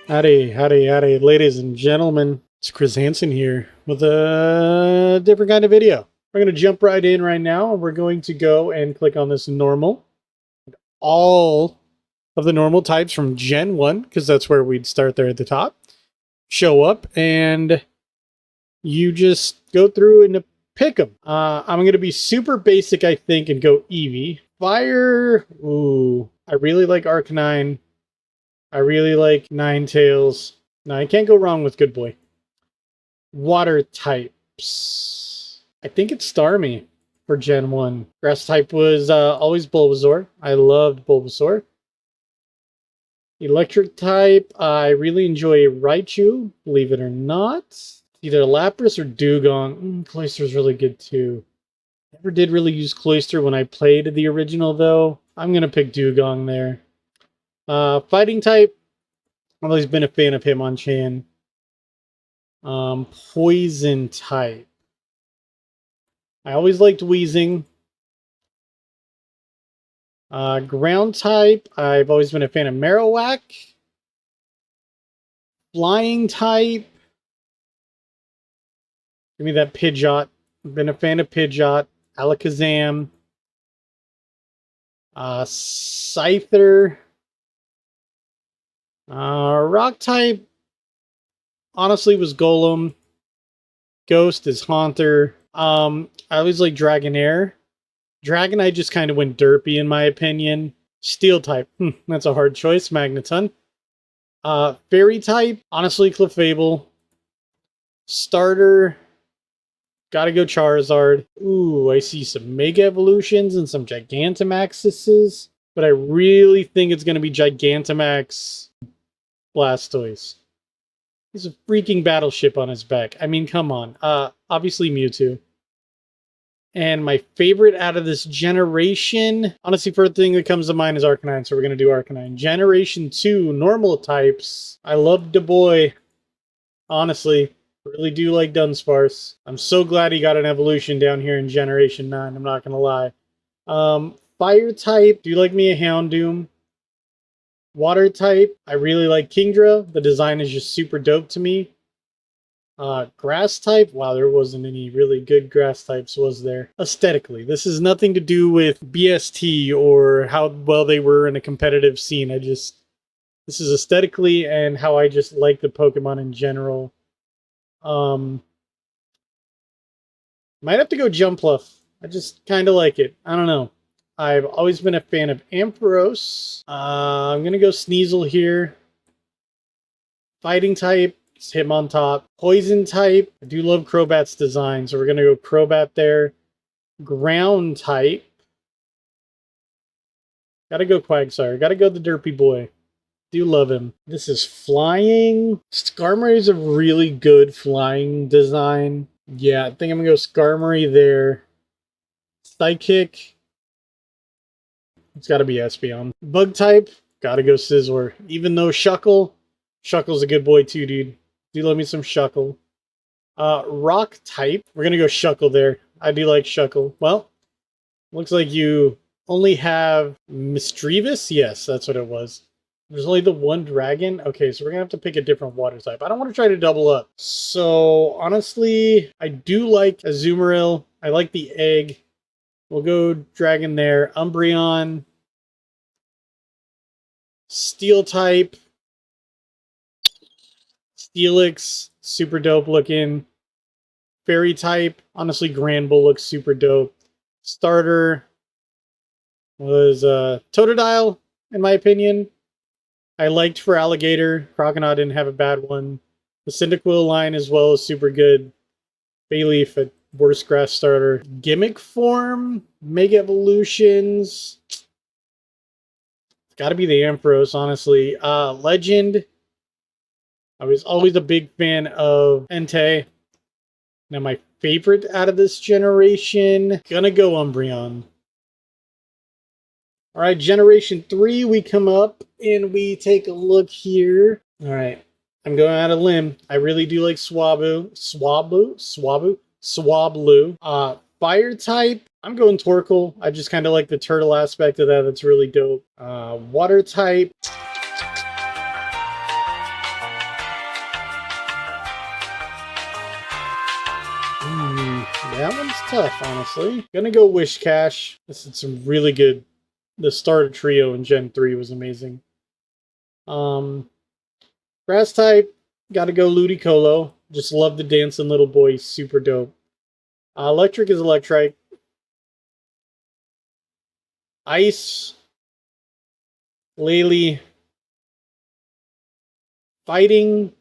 Howdy, howdy, howdy, ladies and gentlemen. It's Chris Hansen here with a different kind of video. We're going to jump right in right now. We're going to go and click on this normal. All of the normal types from Gen 1, because that's where we'd start there at the top, show up, and you just go through and pick them. I'm going to be super basic, I think, and go Eevee. Fire, ooh, I really like Arcanine. I really like Ninetales. No, I can't go wrong with Good Boy. Water types. I think it's Starmie for Gen 1. Grass type was always Bulbasaur. I loved Bulbasaur. Electric type, I really enjoy Raichu, believe it or not. Either Lapras or Dugong. Cloyster's really good too. Never did really use Cloyster when I played the original though. I'm going to pick Dugong there. Fighting type, I've always been a fan of Hitmonchan. Poison type. I always liked Weezing. Ground type, I've always been a fan of Marowak. Flying type, give me that Pidgeot. I've been a fan of Pidgeot. Alakazam. Scyther. Rock type, honestly, was Golem. Ghost is Haunter. I always like Dragonair. Dragonite just kind of went derpy in my opinion. Steel type, that's a hard choice. Magneton. Fairy type, honestly, Clefable. Starter, gotta go Charizard. Ooh, I see some Mega Evolutions and some Gigantamaxes, but I really think it's going to be Gigantamax Blastoise. He's a freaking battleship on his back. I mean, come on. Obviously Mewtwo. And my favorite out of this generation, honestly, first thing that comes to mind is Arcanine, so we're going to do Arcanine. Generation 2, normal types. I love Boy. Honestly, really do like Dunsparce. I'm so glad he got an evolution down here in Generation 9, I'm not going to lie. Fire type, do you like me a Houndoom? Water type, I really like Kingdra. The design is just super dope to me. Grass type, wow, there wasn't any really good grass types, was there? Aesthetically, this has nothing to do with BST or how well they were in a competitive scene. This is aesthetically and how I just like the Pokemon in general. Might have to go Jumpluff. I just kind of like it. I don't know. I've always been a fan of Ampharos. I'm going to go Sneasel here. Fighting type, Hitmontop. Poison type, I do love Crobat's design, so we're going to go Crobat there. Ground type. Gotta go Quagsire. Gotta go the Derpy Boy. Do love him. This is flying. Skarmory is a really good flying design. Yeah, I think I'm going to go Skarmory there. Psychic. It's got to be Espeon. Bug type, gotta go Scizor. Even though Shuckle's a good boy too, dude. Do love me some Shuckle. Rock type, we're gonna go Shuckle there. I do like Shuckle. Well, looks like you only have Misdreavus? Yes, that's what it was. There's only the one dragon? Okay, so we're gonna have to pick a different water type. I don't want to try to double up. So, honestly, I do like Azumarill. I like the egg. We'll go Dragon there. Umbreon. Steel type. Steelix. Super dope looking. Fairy type. Honestly, Granbull looks super dope. Starter was Totodile, in my opinion. I liked for Alligator. Crocodile didn't have a bad one. The Cyndaquil line as well is super good. Bayleaf at worst grass starter. Gimmick form, Mega Evolutions. It's gotta be the Ampharos, honestly. Legend. I was always a big fan of Entei. Now my favorite out of this generation, gonna go Umbreon. Alright, Generation 3, we come up and we take a look here. Alright, I'm going out of limb. I really do like Swablu. Fire type, I'm going Torkoal. I just kind of like the turtle aspect of that. That's really dope. Water type, It's tough, honestly. Gonna go Wish Cash. This is some really good. The starter trio in Gen 3 was amazing. Grass type, gotta go Ludicolo. Just love the dancing little boy, super dope. Electric is Electrike. Ice, Lely. Fighting.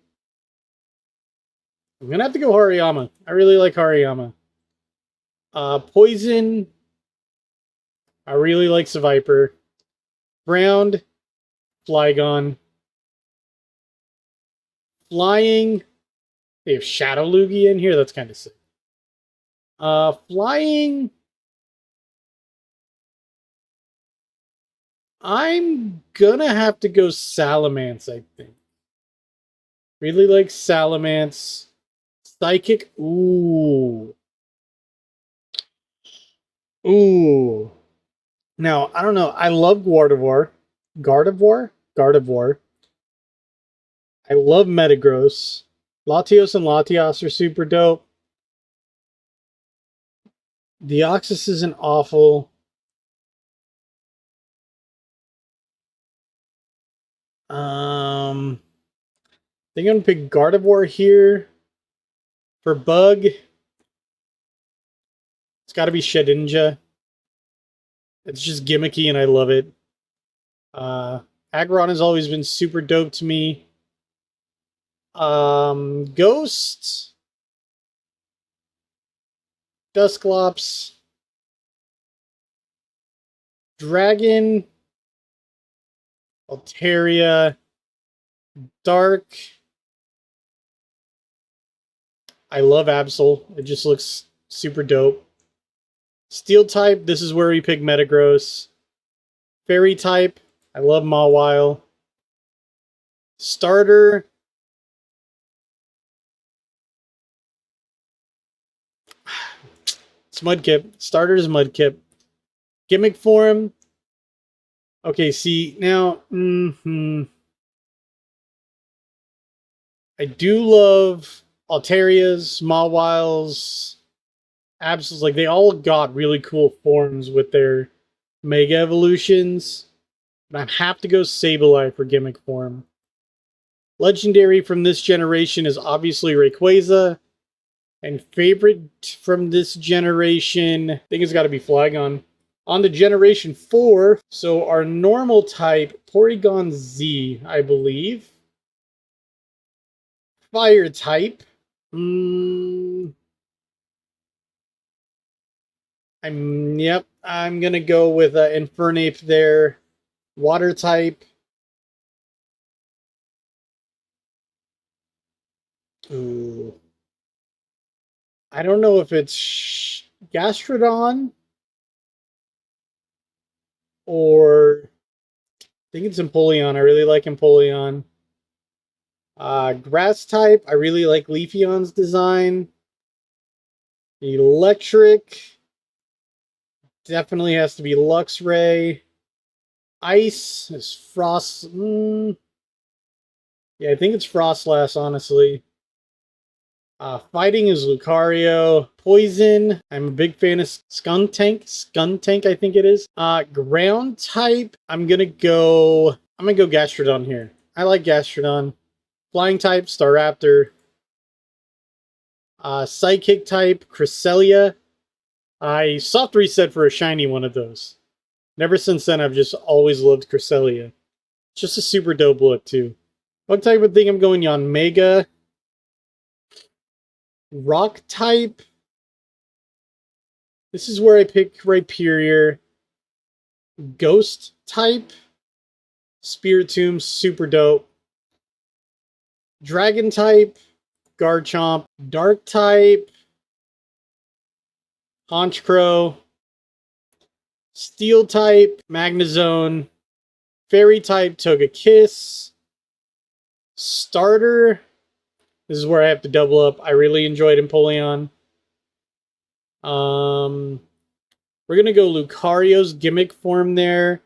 I'm gonna have to go Hariyama. I really like Hariyama. Poison. I really like Seviper. Ground. Flygon. Flying. They have Shadow Lugia in here. That's kind of sick. Flying. I'm gonna have to go Salamence, I think. Really like Salamence. Psychic. Ooh. Ooh. Now, I don't know. I love Gardevoir. Gardevoir? Gardevoir. I love Metagross. Latios and Latias are super dope. Deoxys isn't awful. I think I'm gonna pick Gardevoir here. For Bug, it's gotta be Shedinja. It's just gimmicky and I love it. Aggron has always been super dope to me. Ghost. Dusclops. Dragon. Altaria. Dark. I love Absol. It just looks super dope. Steel type, this is where we pick Metagross. Fairy type, I love Mawile. Starter. It's Mudkip. Starter is Mudkip. Gimmick form. Okay, see, now, I do love Altarias, Mawiles, Absols. Like, they all got really cool forms with their Mega Evolutions. But I have to go Sableye for gimmick form. Legendary from this generation is obviously Rayquaza. And favorite from this generation, I think it's got to be Flygon. On the Generation 4, so our normal type, Porygon Z, I believe. Fire type. I'm gonna go with Infernape there. Water type. Ooh. I don't know if it's Gastrodon or I think it's Empoleon. I really like Empoleon. Grass type. I really like Leafeon's design. Electric. Definitely has to be Luxray. Ice is Frost. Yeah, I think it's Frostlass, honestly. Fighting is Lucario. Poison. I'm a big fan of Skuntank. Skuntank, I think it is. Ground type. I'm gonna go Gastrodon here. I like Gastrodon. Flying type, Staraptor. Psychic type, Cresselia. I soft reset for a shiny one of those. Ever since then, I've just always loved Cresselia. It's just a super dope look, too. What type of thing I'm going on? Mega. Rock type. This is where I pick Rhyperior. Ghost type. Spiritomb, super dope. Dragon type. Garchomp. Dark type. Honchkrow. Steel type. Magnezone. Fairy type. Togekiss. Starter. This is where I have to double up. I really enjoyed Empoleon. We're going to go Lucario's gimmick form there.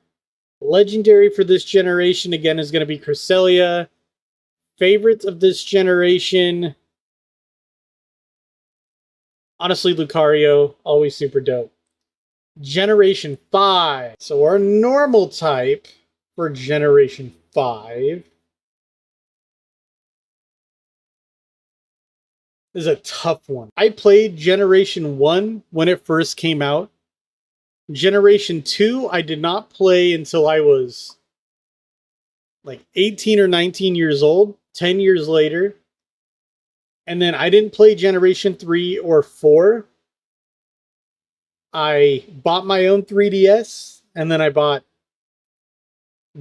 Legendary for this generation, again, is going to be Cresselia. Favorites of this generation. Honestly, Lucario, always super dope. Generation 5. So our normal type for Generation 5 is a tough one. I played Generation 1 when it first came out. Generation 2, I did not play until I was like 18 or 19 years old, 10 years later. And then I didn't play Generation 3 or 4. I bought my own 3DS, and then I bought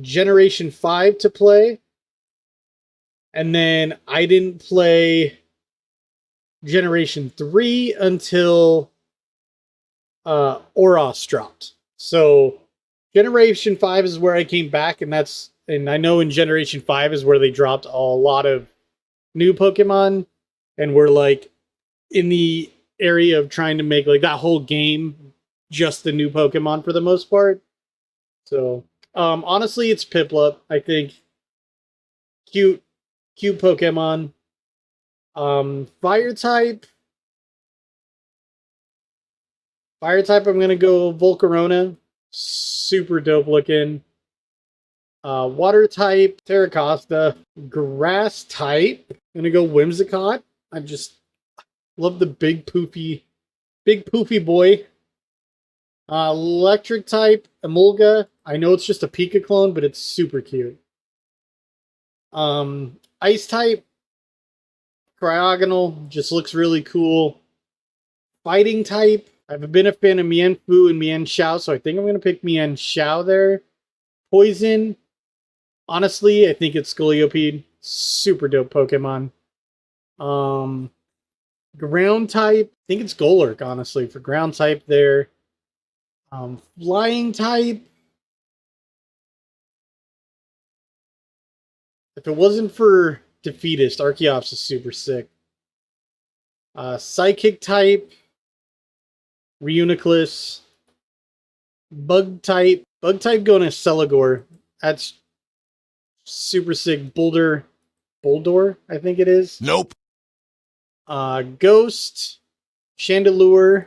Generation 5 to play. And then I didn't play Generation 3 until Oros dropped. So Generation 5 is where I came back, and I know in Generation 5 is where they dropped a lot of new Pokemon, and we're like in the area of trying to make like that whole game just the new Pokemon for the most part. So honestly, it's Piplup. I think cute, cute Pokemon. Fire type. Fire type. I'm gonna go Volcarona. Super dope looking. Water type, Terracosta. Grass type, I'm gonna go Whimsicott. I just love the big poofy boy. Electric type, Emolga. I know it's just a Pika clone, but it's super cute. Ice type, Cryogonal, just looks really cool. Fighting type, I've been a fan of Mienfoo and Mienshao, so I think I'm gonna pick Mienshao there. Poison, honestly, I think it's Scolipede. Super dope Pokemon. Um, ground type, I think it's Golurk, honestly, for ground type there. Flying type, if it wasn't for Defeatist, Archeops is super sick. Psychic type, Reuniclus. Bug type going to Celigor. That's super sick. Boldor, I think it is. Nope. Ghost, Chandelure,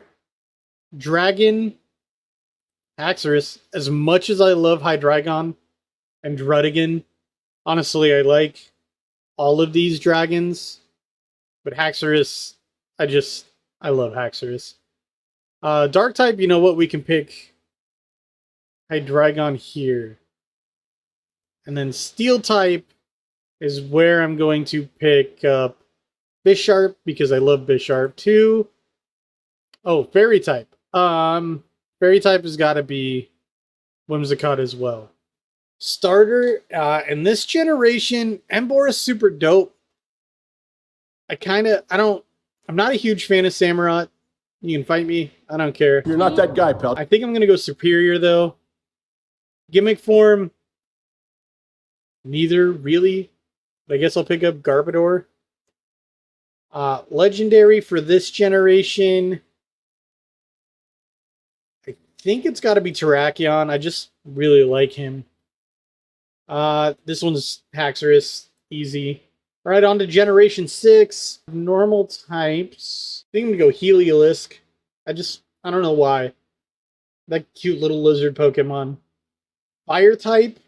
Dragon, Haxorus. As much as I love Hydreigon and Druddigon, honestly, I like all of these dragons. But Haxorus, I love Haxorus. Dark type, you know what? We can pick Hydreigon here. And then Steel type is where I'm going to pick up Bisharp because I love Bisharp too. Oh, Fairy type. Fairy type has got to be Whimsicott as well. Starter, in this generation, Emboar is super dope. I'm not a huge fan of Samurott. You can fight me. I don't care. You're not that guy, pal. I think I'm going to go Superior, though. Gimmick form, neither really. But I guess I'll pick up Garbodor. Legendary for this generation, I think it's got to be Terrakion. I just really like him. This one's Haxorus. Easy. All right, on to Generation 6. Normal types. I think I'm going to go Heliolisk. I don't know why. That cute little lizard Pokemon. Fire type.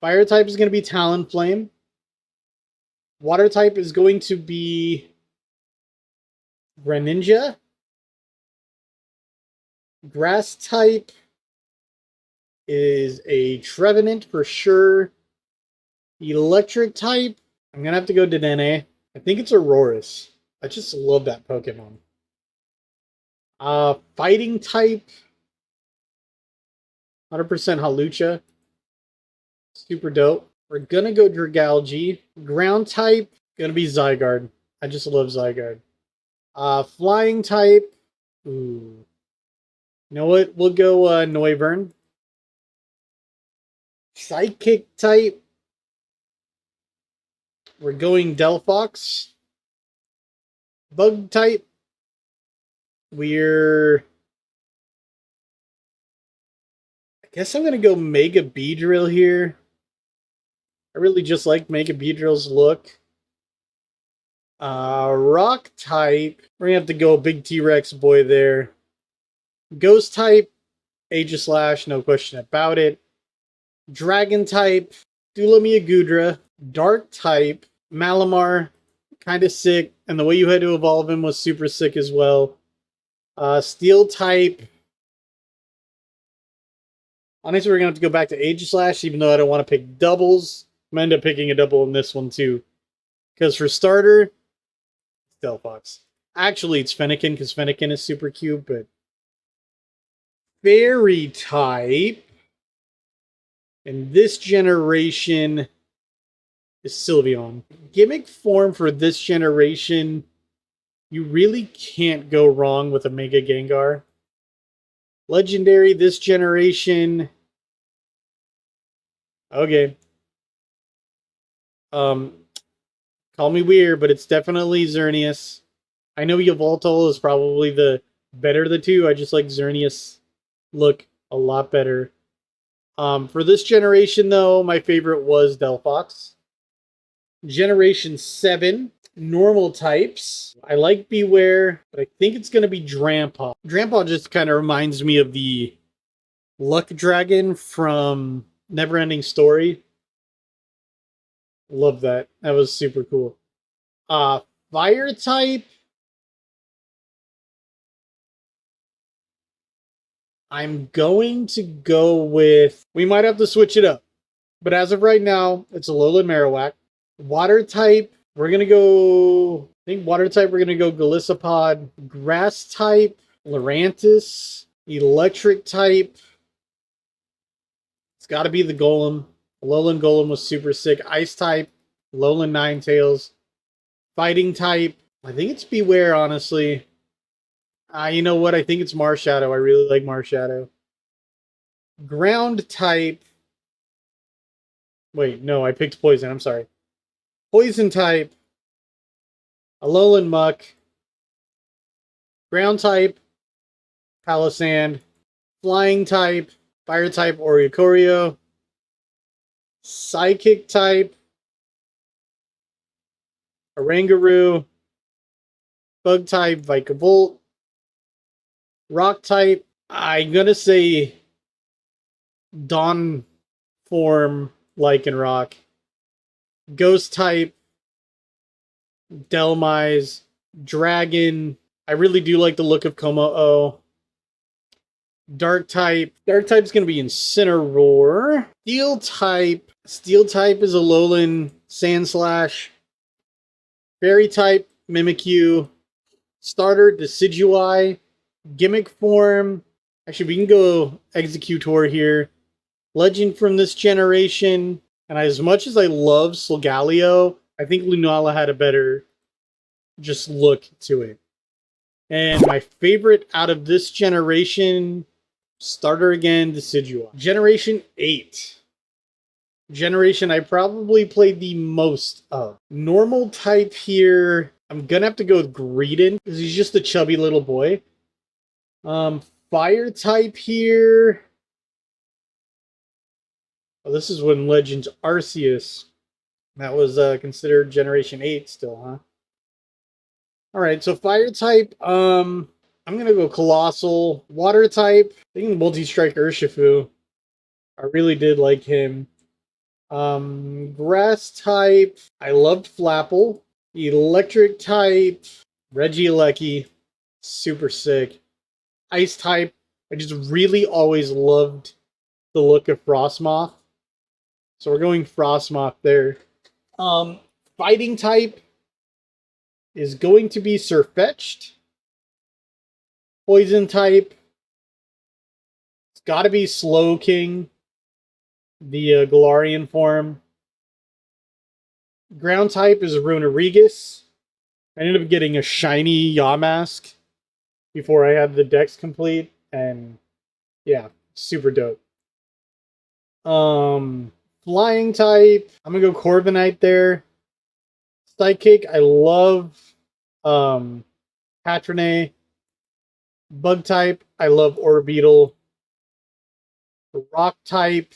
Fire type is going to be Talonflame. Water type is going to be Greninja. Grass type is a Trevenant for sure. Electric type, I'm going to have to go Dedenne. I think it's Aurorus. I just love that Pokemon. Fighting type, 100% Hawlucha. Super dope. We're going to go Dragalge. Ground type, going to be Zygarde. I just love Zygarde. Flying type, ooh. You know what? We'll go Noivern. Psychic type, we're going Delphox. Bug type, I guess I'm going to go Mega Beedrill here. I really just like Mega Beedrill's look. Rock type. We're gonna have to go big T-Rex boy there. Ghost type, Aegislash, no question about it. Dragon type, Dulamiagudra. Dark type, Malamar, kind of sick. And the way you had to evolve him was super sick as well. Steel type. Honestly, we're going to have to go back to Aegislash, even though I don't want to pick doubles. I'm going to end up picking a double in this one, too. Because for starter, Delphox. Actually, it's Fennekin, because Fennekin is super cute, but... Fairy type... in this generation is Sylveon. Gimmick form for this generation, you really can't go wrong with a Mega Gengar. Legendary this generation... okay. Call me weird, but it's definitely Xerneas. I know Yveltal is probably the better of the two. I just like Xerneas look a lot better. For this generation, though, my favorite was Delphox. Generation 7, normal types. I like Beware, but I think it's going to be Drampa. Drampa just kind of reminds me of the Luck Dragon from Neverending Story. Love that. That was super cool. Fire type. I'm going to go with... we might have to switch it up. But as of right now, it's Alolan Marowak. Water type, we're going to go... I think water type, we're going to go Golisopod. Grass type, Lurantis. Electric type, it's got to be the Golem. Alolan Golem was super sick. Ice type, Alolan Ninetales. Fighting type, I think it's Beware, honestly. You know what? I think it's Marshadow. I really like Marshadow. Ground type. Wait, no, I picked Poison. I'm sorry. Poison type. Alolan Muck. Ground type. Palossand. Flying type. Fire type. Oricorio. Psychic type. Oranguru. Bug type. Vikavolt. Rock type, I'm going to say Dawn form Lycanroc. Ghost type, Delmise. Dragon, I really do like the look of Como-O. Dark type's going to be Incineroar. Steel type is Alolan Sandslash. Fairy type, Mimikyu. Starter, Decidueye. Gimmick form, actually we can go Executor here. Legend from this generation, and as much as I love Solgaleo, I think Lunala had a better just look to it. And my favorite out of this generation, starter again, Decidueye. Generation 8. Generation I probably played the most of. Normal type here, I'm gonna have to go with Greedent, because he's just a chubby little boy. Fire type here. Oh, this is when Legends Arceus. That was considered Generation 8 still, huh? Alright, so fire type, I'm gonna go Colossal. Water type, I think Multi-Strike Urshifu. I really did like him. Grass type, I loved Flapple. Electric type, Regieleki. Super sick. Ice type, I just really always loved the look of Frostmoth. So we're going Frostmoth there. Fighting type is going to be Sirfetch'd. Poison type, it's got to be Slowking, the Galarian form. Ground type is Runerigus. I ended up getting a shiny Yamask before I had the dex complete, and yeah, super dope. Flying type, I'm gonna go Corviknight there. Psychic, I love Patrone. Bug type, I love Orbeetle. Rock type,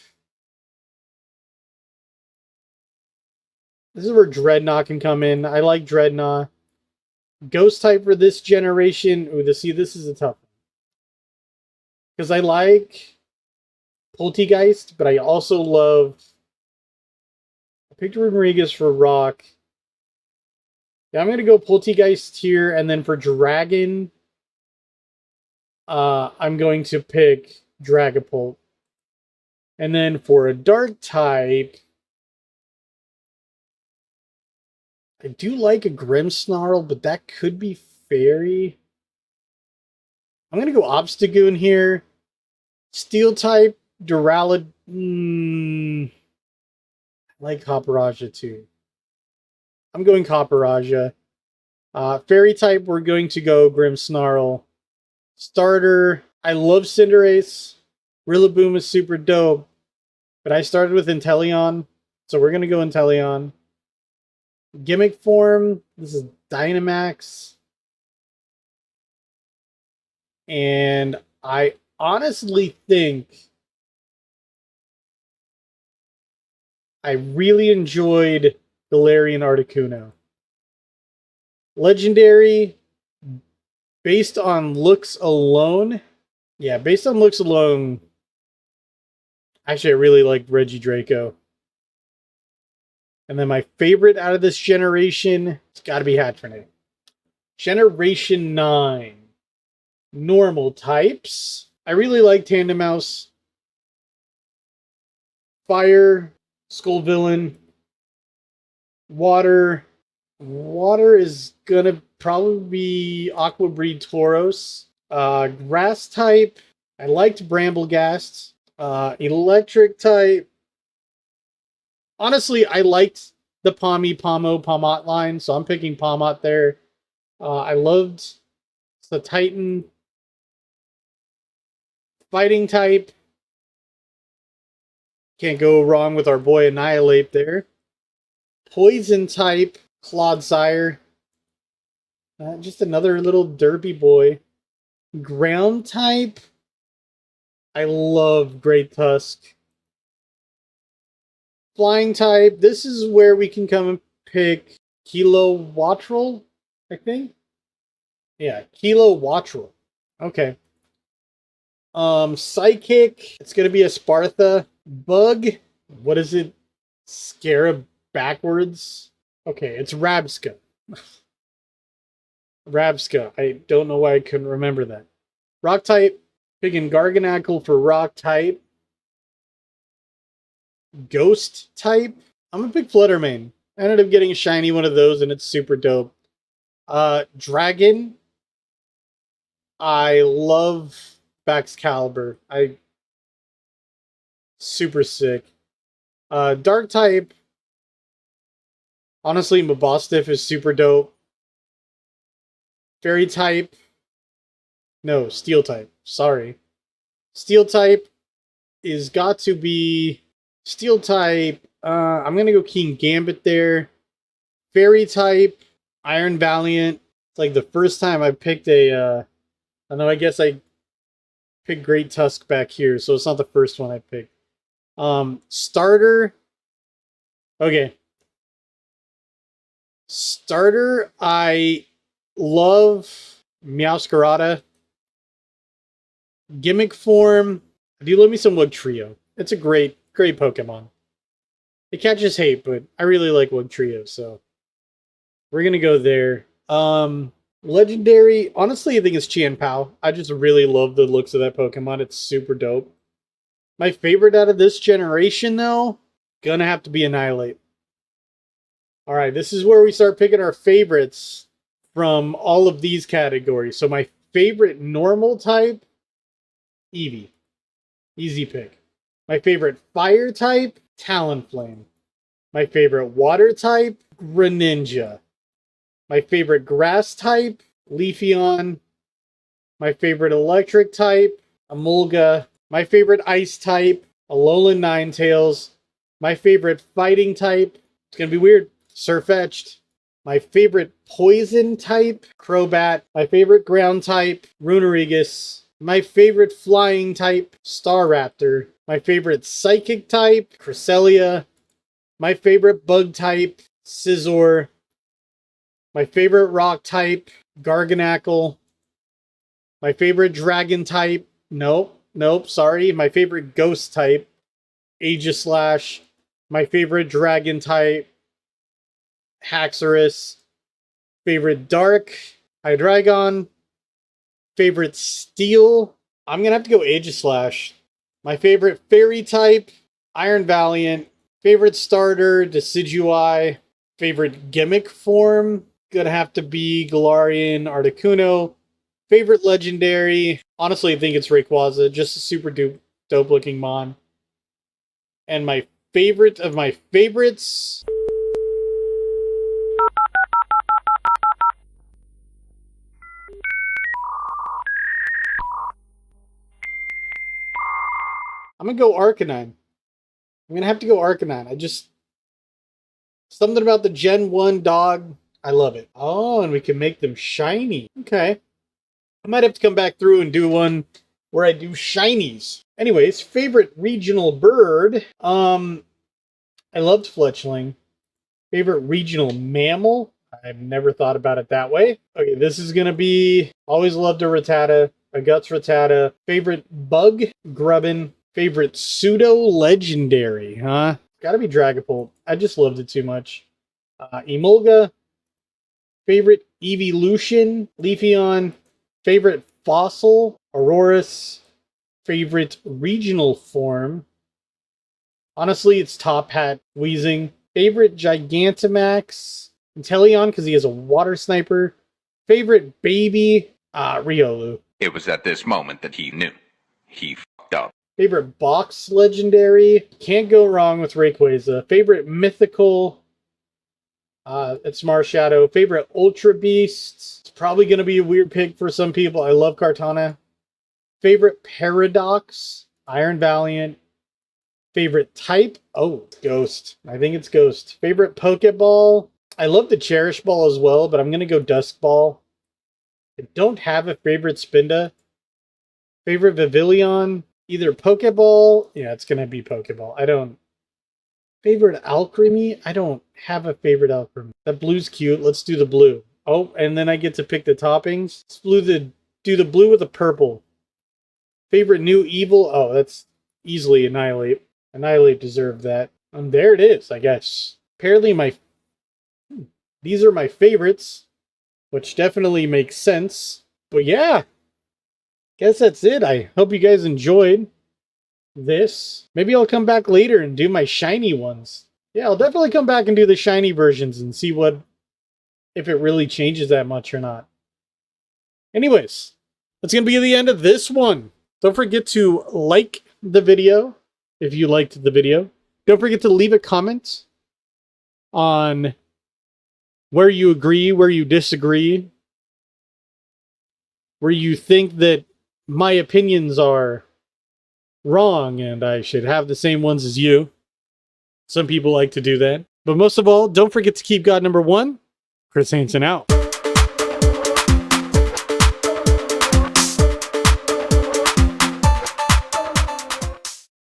This is where Dreadnought can come in. I like Dreadnought. Ghost type for this generation. Ooh, this is a tough one. Because I like Poltegeist, but I also love... I picked Rodriguez for Rock. Yeah, I'm going to go Poltegeist here, and then for Dragon, I'm going to pick Dragapult. And then for a Dark type, I do like a Grimmsnarl, but that could be Fairy. I'm going to go Obstagoon here. Steel type, Duralud. I like Copperaja too. I'm going Copperaja. Fairy type, we're going to go Grimmsnarl. Starter, I love Cinderace. Rillaboom is super dope. But I started with Inteleon, so we're going to go Inteleon. Gimmick form, this is Dynamax. And I honestly think I really enjoyed Galarian Articuno. Legendary, based on looks alone. Yeah, based on looks alone. Actually, I really like Regidraco. And then my favorite out of this generation, it's got to be Hatterene. Generation 9. Normal types. I really like Tandemaus. Fire, Skullvillain. Water. Water is gonna probably be Aqua Breed Tauros. Grass type. I liked Bramblegast. Electric type. Honestly, I liked the Pomot line, so I'm picking Pomot there. I loved the Titan. Fighting type. Can't go wrong with our boy Annihilate there. Poison type. Clodsire. Just another little derpy boy. Ground type. I love Great Tusk. Flying type. This is where we can come and pick Kilowattrel, I think. Yeah, Kilowattrel. Okay. Psychic. It's gonna be a Spartha. Bug. What is it? Scarab backwards. Okay, it's Rabska. Rabska. I don't know why I couldn't remember that. Rock type. Picking Garganacl for rock type. Ghost type. I'm gonna pick Fluttermane. I ended up getting a shiny one of those, and it's super dope. Dragon. I love Baxcalibur. Super sick. Dark type. Honestly, Mabostiff is super dope. Fairy type. No, Steel type. Sorry. Steel type is got to be Steel type. I'm gonna go King Gambit there. Fairy type. Iron Valiant. It's like the first time I picked a. I know. I guess I picked Great Tusk back here, so it's not the first one I picked. Starter. Okay. Starter. I love Meowscarada. Gimmick form. Do love me some Wugtrio. It's a great Pokemon. It catches hate, but I really like Wugtrio, so we're gonna go there. Legendary. Honestly, I think it's Chien-Pao. I just really love the looks of that Pokemon. It's super dope. My favorite out of this generation, though, gonna have to be Annihilate. Alright, this is where we start picking our favorites from all of these categories. So my favorite normal type, Eevee. Easy pick. My favorite fire type, Talonflame. My favorite water type, Greninja. My favorite grass type, Leafeon. My favorite electric type, Emolga. My favorite ice type, Alolan Ninetales. My favorite fighting type, it's gonna be weird, Sirfetch'd. My favorite poison type, Crobat. My favorite ground type, Runerigus. My favorite flying type, Staraptor. My favorite psychic type, Cresselia. My favorite bug type, Scizor. My favorite rock type, Garganacl. My favorite dragon type, nope, sorry. My favorite ghost type, Aegislash. My favorite dragon type, Haxorus. Favorite dark, Hydreigon. Favorite steel, I'm gonna have to go Aegislash. My favorite fairy type, Iron Valiant. Favorite starter, Decidueye. Favorite gimmick form, gonna have to be Galarian Articuno. Favorite legendary, honestly, I think it's Rayquaza, just a super dope looking mon. And my favorite of my favorites, I'm gonna go Arcanine. I'm gonna have to go Arcanine. Something about the Gen 1 dog, I love it. Oh, and we can make them shiny. Okay. I might have to come back through and do one where I do shinies. Anyways, favorite regional bird. I loved Fletchling. Favorite regional mammal. I've never thought about it that way. Okay, this is gonna be always loved a Rattata, a Guts Rattata. Favorite bug, Grubbin. Favorite pseudo legendary, huh? Gotta be Dragapult. I just loved it too much. Emolga. Favorite evolution, Leafeon. Favorite fossil, Aurorus. Favorite regional form, honestly, it's Top Hat Weezing. Favorite Gigantamax, Inteleon, because he has a water sniper. Favorite baby, Riolu. It was at this moment that he knew. He fucked up. Favorite box legendary, can't go wrong with Rayquaza. Favorite mythical, it's Marshadow. Favorite Ultra Beast, it's probably going to be a weird pick for some people. I love Kartana. Favorite Paradox, Iron Valiant. Favorite type, oh, Ghost. I think it's Ghost. Favorite Pokeball, I love the Cherish Ball as well, but I'm going to go Dusk Ball. I don't have a favorite Spinda. Favorite Vivillon, either Pokeball. Yeah, it's going to be Pokeball. I don't. Favorite Alchemy, I don't have a favorite Alchemy. That blue's cute. Let's do the blue. Oh, and then I get to pick the toppings. Let's do the blue with the purple. Favorite new evil, oh, that's easily Annihilate. Annihilate deserved that. And there it is, I guess. Apparently these are my favorites, which definitely makes sense. But yeah, guess that's it. I hope you guys enjoyed this. Maybe I'll come back later and do my shiny ones. Yeah, I'll definitely come back and do the shiny versions and see if it really changes that much or not. Anyways, that's going to be the end of this one. Don't forget to like the video if you liked the video. Don't forget to leave a comment on where you agree, where you disagree, where you think that my opinions are wrong and I should have the same ones as you. Some people like to do that. But most of all, don't forget to keep God number one. Chris Hansen out.